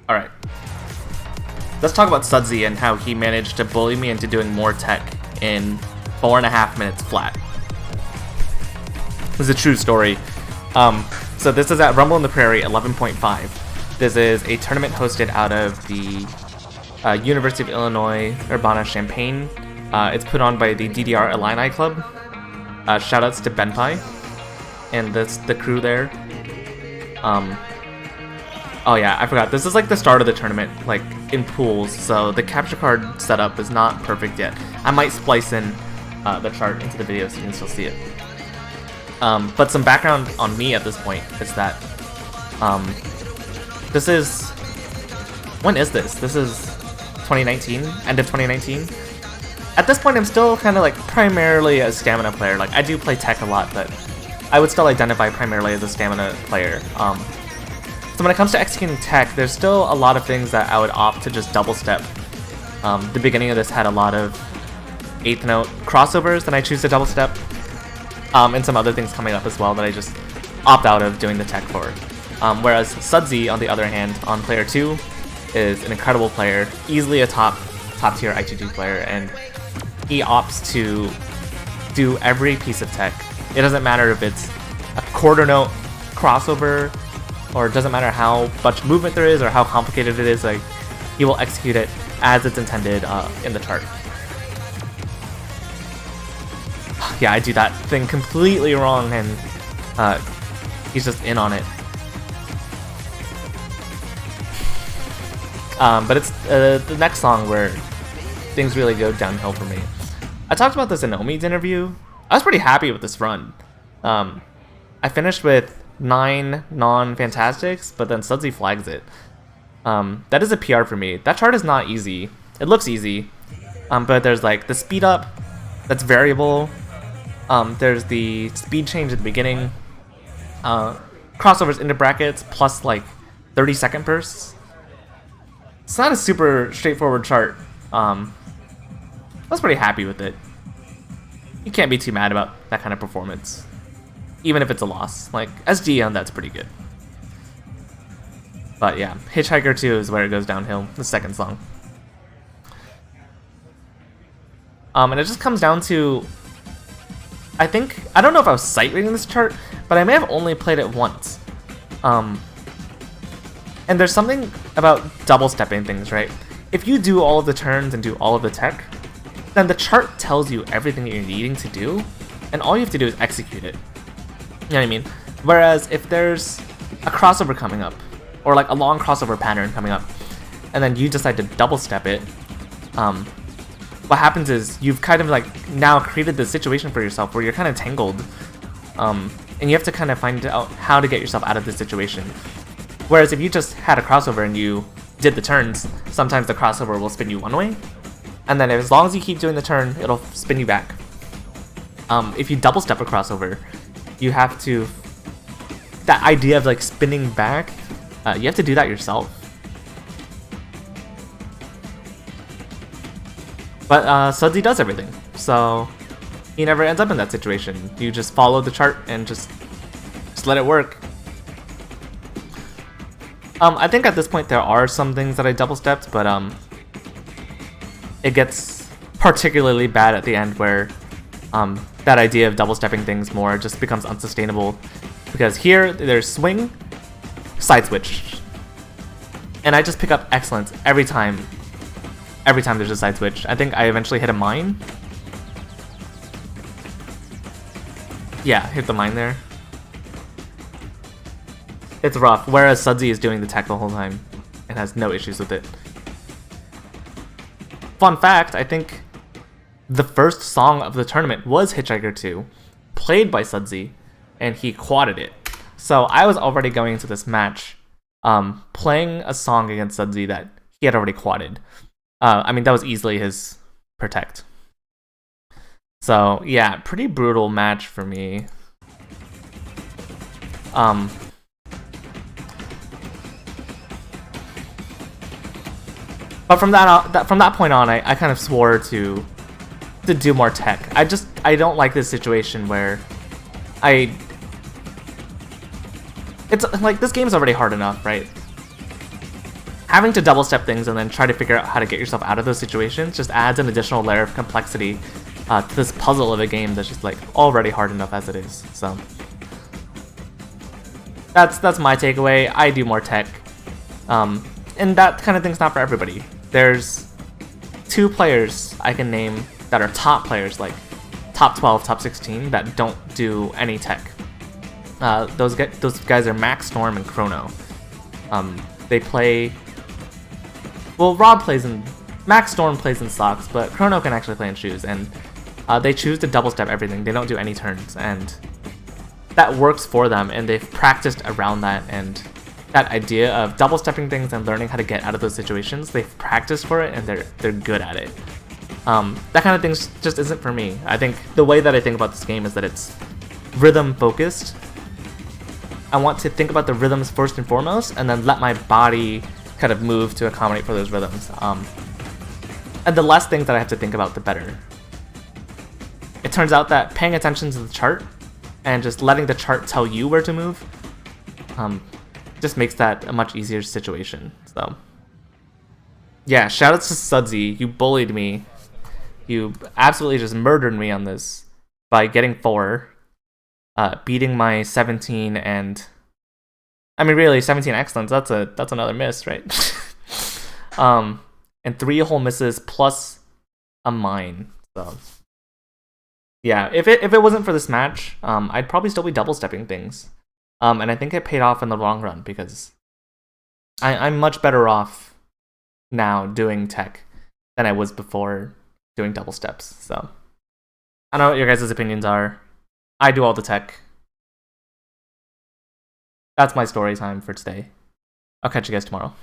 Alright. Let's talk about Sudzi and how he managed to bully me into doing more tech in 4.5 minutes flat. This is a true story. So this is at Rumble in the Prairie 11.5. This is a tournament hosted out of the University of Illinois Urbana-Champaign. It's put on by the DDR Illini Club. Shoutouts to Benpai and the crew there. Oh yeah, I forgot. This is like the start of the tournament, like in pools, so the capture card setup is not perfect yet. I might splice in the chart into the video so you can still see it. But some background on me at this point is that this is... When is this? This is 2019, end of 2019. At this point, I'm still kind of like primarily a stamina player. Like I do play tech a lot, but I would still identify primarily as a stamina player. So when it comes to executing tech, there's still a lot of things that I would opt to just double step. The beginning of this had a lot of 8th note crossovers that I choose to double step, and some other things coming up as well that I just opt out of doing the tech for. Whereas Sudzi, on the other hand, on player 2, is an incredible player, easily a top tier I2G player, and he opts to do every piece of tech. It doesn't matter if it's a quarter note crossover, or it doesn't matter how much movement there is or how complicated it is, like he will execute it as it's intended in the chart. Yeah, I do that thing completely wrong and he's just in on it. But it's the next song where things really go downhill for me. I talked about this in Omi's interview. I was pretty happy with this run. I finished with 9 non-fantastics, but then Sudzi flags it. That is a PR for me. That chart is not easy. It looks easy, but there's like the speed up that's variable. There's the speed change at the beginning. Crossovers into brackets plus like 30-second bursts. It's not a super straightforward chart. I was pretty happy with it. You can't be too mad about that kind of performance, even if it's a loss. Like, SG on that's pretty good. But yeah, Hitch Hiker2 is where it goes downhill, the second song. And it just comes down to, I don't know if I was sight reading this chart, but I may have only played it once. And there's something about double stepping things, right? If you do all of the turns and do all of the tech, then the chart tells you everything that you're needing to do, and all you have to do is execute it. You know what I mean? Whereas if there's a crossover coming up, or like a long crossover pattern coming up, and then you decide to double step it, what happens is you've kind of like now created this situation for yourself where you're kind of tangled, and you have to kind of find out how to get yourself out of this situation. Whereas if you just had a crossover and you did the turns, sometimes the crossover will spin you one way, and then as long as you keep doing the turn, it'll spin you back. If you double step a crossover, you have to, that idea of like spinning back, you have to do that yourself. But Sudzi does everything, so he never ends up in that situation. You just follow the chart and just let it work. I think at this point there are some things that I double stepped, but it gets particularly bad at the end where that idea of double stepping things more just becomes unsustainable, because here there's swing, side switch, and I just pick up excellence every time there's a side switch. I think I eventually hit a mine. Yeah, hit the mine there. It's rough, whereas Sudzi is doing the tech the whole time and has no issues with it. Fun fact, I think the first song of the tournament was Hitch Hiker2, played by Sudzi, and he quadded it. So I was already going into this match playing a song against Sudzi that he had already quadded. I mean, that was easily his protect. So yeah, pretty brutal match for me. But from that point on, I kind of swore to do more tech. I don't like this situation where it's like, this game's already hard enough, right? having to double step things and then try to figure out how to get yourself out of those situations just adds an additional layer of complexity to this puzzle of a game that's just like already hard enough as it is. So that's my takeaway. I do more tech, and that kind of thing's not for everybody. There's 2 players I can name that are top players, like top 12, top 16, that don't do any tech. Those guys are Max, Storm, and Chrono. They play. Well, Rob plays in. Max Storm plays in socks, but Chrono can actually play in shoes, and they choose to double step everything. They don't do any turns, and that works for them, and they've practiced around that, and that idea of double stepping things and learning how to get out of those situations, they've practiced for it, and they're good at it. That kind of thing just isn't for me. I think the way that I think about this game is that it's rhythm focused. I want to think about the rhythms first and foremost, and then let my body kind of move to accommodate for those rhythms. And the less things that I have to think about, the better. It turns out that paying attention to the chart and just letting the chart tell you where to move just makes that a much easier situation. So yeah, shoutouts to Sudzi. You bullied me. You absolutely just murdered me on this by getting 4, beating my 17, and I mean really 17 excellence. That's another miss, right? And 3 whole misses plus a mine. So yeah, if it wasn't for this match, I'd probably still be double stepping things. And I think it paid off in the long run because I'm much better off now doing tech than I was before doing double steps. So I don't know what your guys' opinions are. I do all the tech. That's my story time for today. I'll catch you guys tomorrow.